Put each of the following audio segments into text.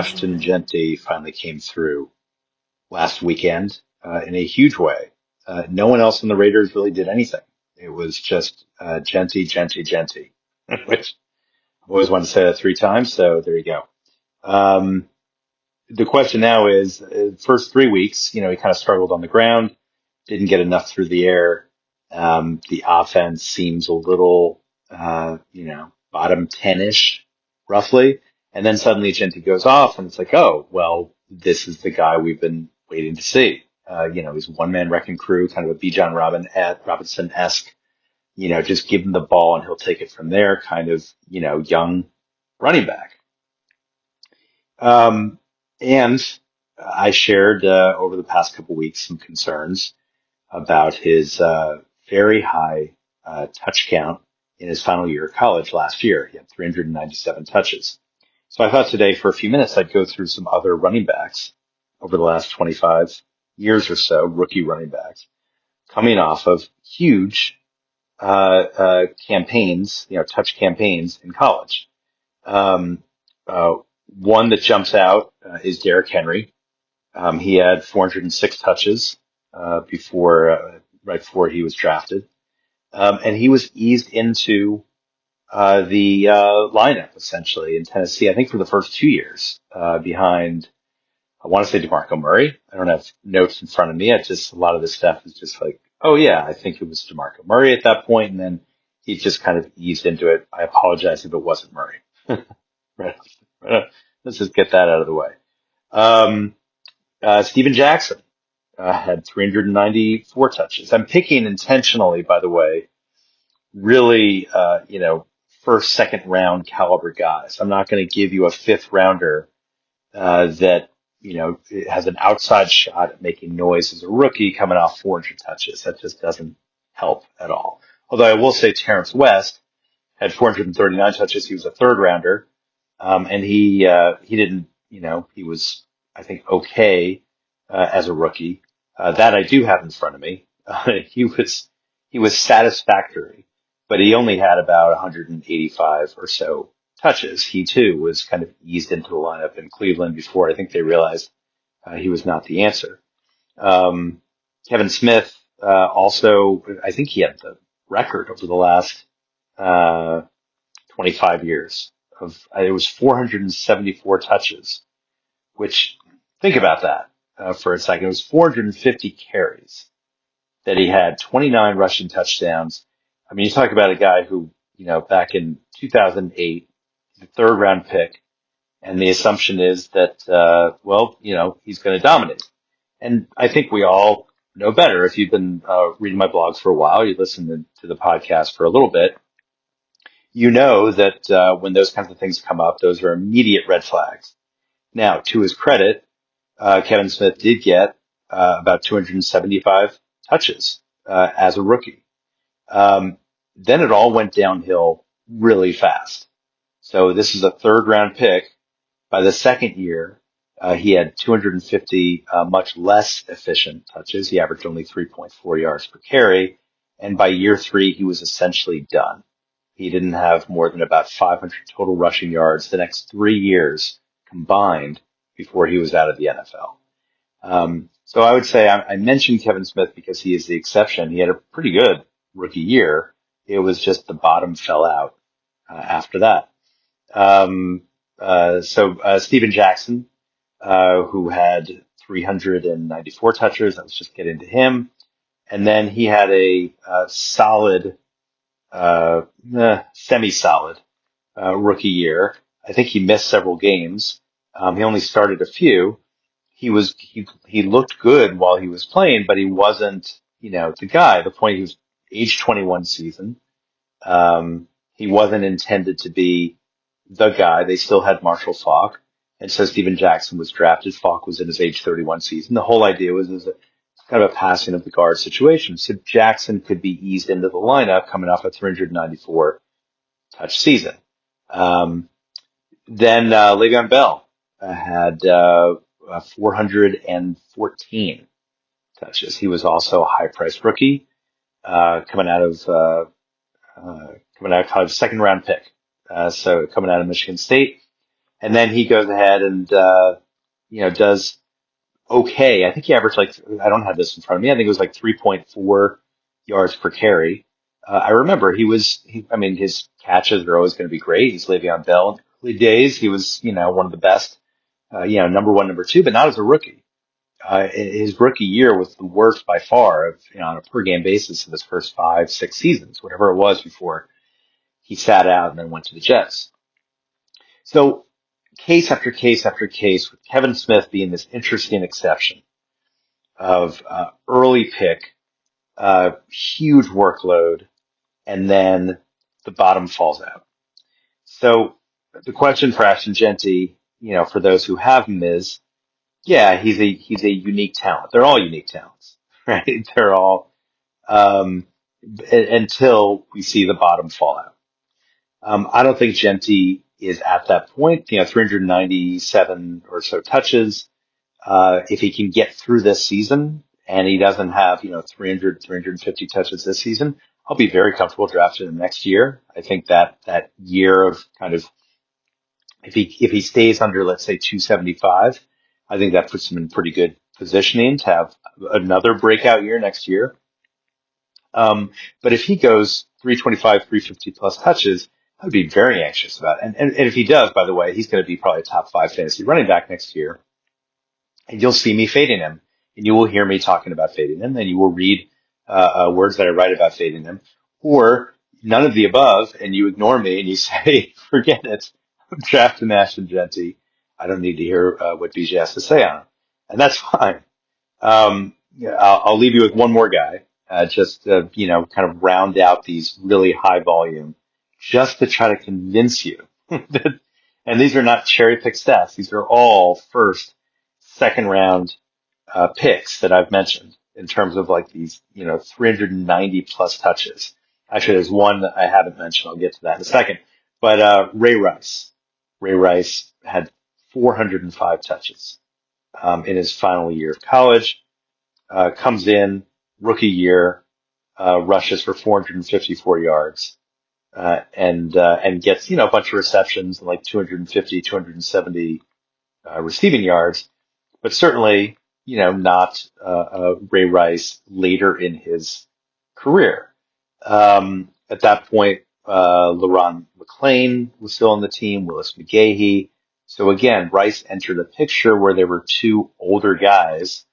Ashton Jeanty finally came through last weekend in a huge way. No one else on the Raiders really did anything. It was just Jeanty, Jeanty, Jeanty, which I've always wanted to say that 3 times, so there you go. Um, the question now is, first 3 weeks, he kind of struggled on the ground, didn't get enough through the air. The offense seems a little, bottom 10-ish, roughly. And then suddenly Jeanty goes off and it's like, oh, well, this is the guy we've been waiting to see. He's one-man wrecking crew, kind of a Bijan Robinson-esque, just give him the ball and he'll take it from there, kind of, young running back. And I shared over the past couple weeks some concerns about his very high touch count in his final year of college last year. He had 397 touches. So I thought today for a few minutes I'd go through some other running backs over the last 25 years or so, rookie running backs, coming off of huge campaigns, touch campaigns in college. One that jumps out is Derrick Henry. He had 406 touches right before he was drafted, and he was eased into the lineup essentially in Tennessee. I think for the first 2 years behind, I want to say DeMarco Murray. I don't have notes in front of me. A lot of this stuff is just like, oh yeah, I think it was DeMarco Murray at that point, and then he just kind of eased into it. I apologize if it wasn't Murray. Right. Let's just get that out of the way. Steven Jackson had 394 touches. I'm picking intentionally, by the way, really, first, second round caliber guys. I'm not going to give you a fifth rounder that, it has an outside shot at making noise as a rookie coming off 400 touches. That just doesn't help at all. Although I will say Terrence West had 439 touches. He was a third rounder. And he didn't, he was, I think, okay, as a rookie. That I do have in front of me. He was satisfactory, but he only had about 185 or so touches. He too was kind of eased into the lineup in Cleveland before I think they realized, he was not the answer. Kevin Smith, also, I think he had the record over the last, 25 years. It was 474 touches, which, think about that for a second. It was 450 carries that he had, 29 rushing touchdowns. I mean, you talk about a guy who, back in 2008, the third round pick, and the assumption is that, he's going to dominate. And I think we all know better. If you've been reading my blogs for a while, you listen to the podcast for a little bit, you know that when those kinds of things come up, those are immediate red flags. Now, to his credit, Kevin Smith did get about 275 touches as a rookie. Then it all went downhill really fast. So this is a third round pick. By the second year, he had 250 much less efficient touches. He averaged only 3.4 yards per carry. And by year 3, he was essentially done. He didn't have more than about 500 total rushing yards the next 3 years combined before he was out of the NFL. So I would say I mentioned Kevin Smith because he is the exception. He had a pretty good rookie year. It was just the bottom fell out after that. So Steven Jackson, who had 394 touches, let's just get into him. And then he had a solid, semi-solid rookie year. I think he missed several games. He only started a few. He looked good while he was playing, but he wasn't, the guy. The point, he was age 21 season. He wasn't intended to be the guy. They still had Marshall Faulk. And so Steven Jackson was drafted. Faulk was in his age 31 season. The whole idea was kind of a passing of the guard situation. So Jackson could be eased into the lineup coming off a 394 touch season. Then Le'Veon Bell had 414 touches. He was also a high-priced rookie coming out of college, second-round pick. So coming out of Michigan State. And then he goes ahead and, does okay. I think he averaged I don't have this in front of me. I think it was like 3.4 yards per carry. I remember his catches are always going to be great. He's Le'Veon Bell. In the early days, he was, one of the best, number one, number two, but not as a rookie. His rookie year was the worst by far on a per game basis of his first 5, 6 seasons, whatever it was before he sat out and then went to the Jets. So case after case after case with Kevin Smith being this interesting exception of early pick, huge workload, and then the bottom falls out. So the question for Ashton Jeanty, for those who have him is, yeah, he's a unique talent. They're all unique talents, right? They're all until we see the bottom fall out. I don't think Jeanty is at that point. 397 or so touches. If he can get through this season and he doesn't have, 300, 350 touches this season, I'll be very comfortable drafting him next year. I think that year of kind of, if he stays under, let's say 275, I think that puts him in pretty good positioning to have another breakout year next year. But if he goes 325, 350 plus touches, I would be very anxious about it. And if he does, by the way, he's going to be probably a top 5 fantasy running back next year. And you'll see me fading him, and you will hear me talking about fading him, and you will read words that I write about fading him, or none of the above, and you ignore me and you say, forget it, I'm drafting Ashton Jeanty. I don't need to hear what BJ has to say on him, and that's fine. I'll leave you with one more guy, just kind of round out these really high volume, just to try to convince you that. And these are not cherry pick stats; these are all first, second round picks that I've mentioned in terms of like these 390 plus touches. Actually, there's one that I haven't mentioned. I'll get to that in a second. But Ray Rice had 405 touches in his final year of college. Comes in rookie year, rushes for 454 yards, and gets, a bunch of receptions and like 250, 270, receiving yards, but certainly, not, Ray Rice later in his career. At that point, LaRon McClain was still on the team, Willis McGahee. So again, Rice entered a picture where there were two older guys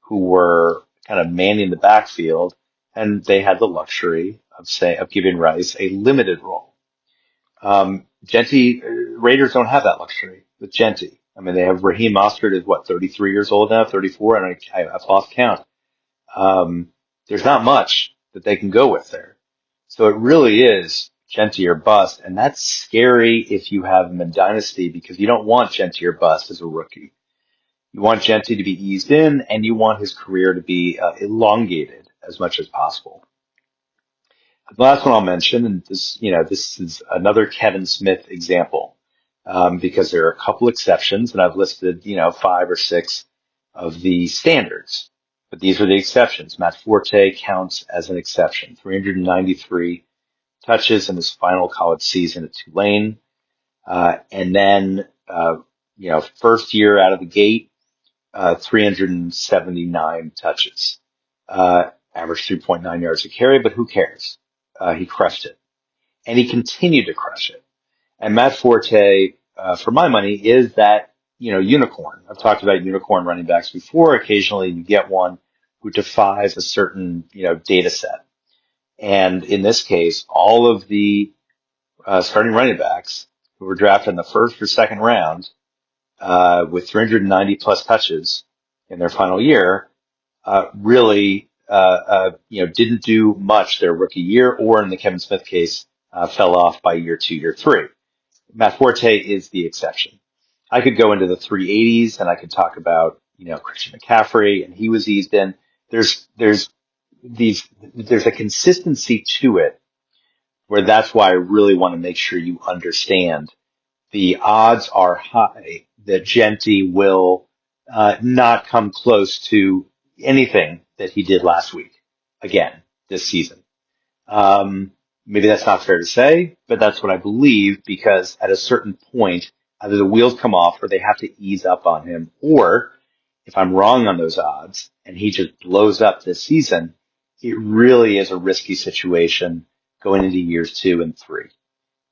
who were kind of manning the backfield, and they had the luxury of giving Rice a limited role. Raiders don't have that luxury with Jeanty. I mean, they have Raheem Mostert is 33 years old now, 34, and I've lost count. There's not much that they can go with there. So it really is Jeanty or bust, and that's scary if you have him in Dynasty because you don't want Jeanty or bust as a rookie. You want Jeanty to be eased in, and you want his career to be elongated as much as possible. The last one I'll mention, and this is another Kevin Smith example, because there are a couple exceptions, and I've listed, 5 or 6 of the standards, but these are the exceptions. Matt Forte counts as an exception, 393 touches in his final college season at Tulane. And then, first year out of the gate, 379 touches, average 3.9 yards a carry, but who cares? He crushed it, and he continued to crush it. And Matt Forte, for my money, is that, unicorn. I've talked about unicorn running backs before. Occasionally you get one who defies a certain, data set. And in this case, all of the starting running backs who were drafted in the first or second round, with 390 plus touches in their final year, really, didn't do much their rookie year, or in the Kevin Smith case, fell off by year 2, year 3. Matt Forte is the exception. I could go into the 380s and I could talk about, Christian McCaffrey, and he was eased in. There's a consistency to it where that's why I really want to make sure you understand the odds are high that Jeanty will not come close to anything that he did last week again this season. Maybe that's not fair to say, but that's what I believe, because at a certain point, either the wheels come off or they have to ease up on him, or if I'm wrong on those odds and he just blows up this season, it really is a risky situation going into years 2 and 3.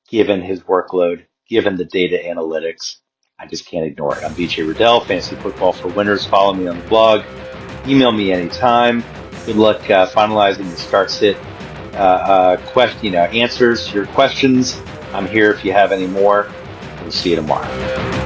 Given his workload, given the data analytics, I just can't ignore it. I'm BJ Riddell, Fantasy Football for Winners. Follow me on the blog. Email me anytime. Good luck finalizing the start sit answers to your questions. I'm here if you have any more. We'll see you tomorrow.